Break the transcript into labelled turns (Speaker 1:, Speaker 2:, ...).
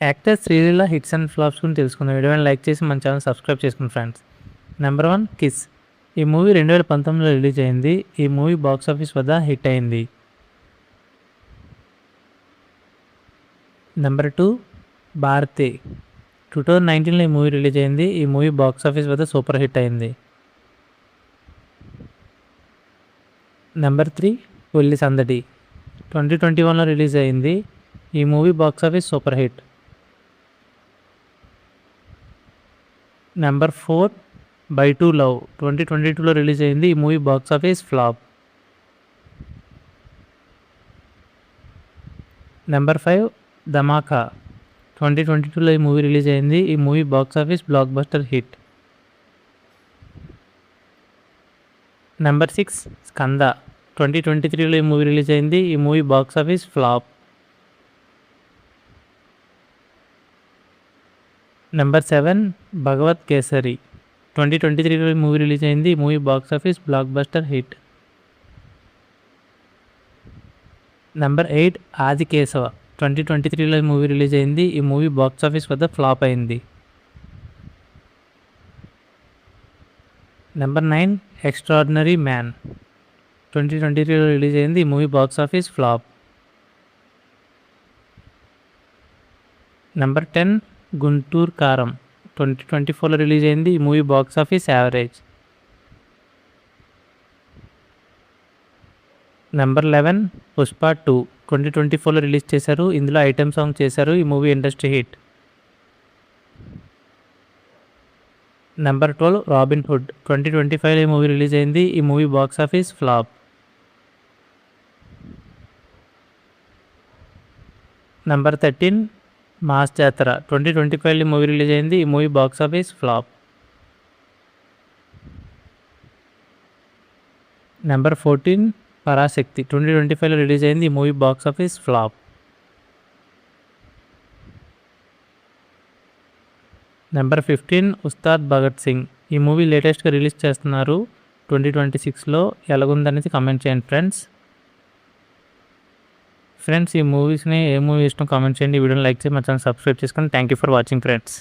Speaker 1: Actor Sreeleela hits and flops గురించి తెలుసుకుందాం. వీడియోని లైక్ చేసి మన ఛానల్ సబ్స్క్రైబ్ చేసుకుని ఫ్రెండ్స్. Number 1 Kiss. ఈ మూవీ 2019లో రిలీజ్ అయింది. ఈ మూవీ బాక్స్ ఆఫీస్ వద్ద హిట్ అయింది. నెంబర్ 2 భారతి. 2019లో ఈ మూవీ రిలీజ్ అయింది. ఈ మూవీ బాక్స్ ఆఫీస్ వద్ద సూపర్ హిట్ అయింది. నెంబర్ 3 ఒల్లి సందడి. 2021లో రిలీజ్ అయింది. ఈ movie box office super hit. Number 4 by two love. 2022లో రిలీజ్ అయింది. ఈ movie box office flop. Number 5 Dhamaka. 2022లో ఈ మూవీ రిలీజ్ అయింది. ఈ movie box office blockbuster hit. Number 6 Skanda. 2023లో ఈ మూవీ రిలీజ్ అయింది. ఈ movie box office flop. Number 7 Bhagavanth Kesari. 2023లో ఈ మూవీ రిలీజ్ అయింది. ఈ movie box office blockbuster hit. Number 8 Aadikeshava. 2023లో ఈ మూవీ రిలీజ్ అయింది. ఈ మూవీ బాక్స్ ఆఫీస్ వద్ద ఫ్లాప్ అయింది. Number 9 extraordinary man. 2023లో రిలీజ్ అయింది. ఈ movie box office flop. Number 10 Guntur Kaaram. 2024లో రిలీజ్ అయింది. ఈ movie box office average. Number 11 Pushpa 2. 2024లో రిలీజ్ చేశారు. ఇందులో ఐటెం సాంగ్ చేశారు. ఈ movie industry hit. Number 12 Robin Hood. 2025లో ఈ మూవీ రిలీజ్ అయింది. ఈ movie box office flop. Number 13 Mass Jathara. 2025లో మూవీ రిలీజ్ అయింది. ఈ movie box office flop. Number 14 Parasakthi. 2025లో రిలీజ్ అయింది. ఈ movie box office flop. Number 15 Ustaad Bhagat Singh. ఈ మూవీ లేటెస్ట్గా రిలీజ్ చేస్తున్నారు 2026లో. ఎలాగుందనేది కామెంట్ చేయండి ఫ్రెండ్స్. ఈ మూవీస్ని ఏ మూవీ ఇష్టం కామెంట్ చేయండి. ఈ వీడియోని లైక్ చేసి మా ఛానల్ సబ్స్క్రైబ్ చేసుకోండి. Thank you for watching friends.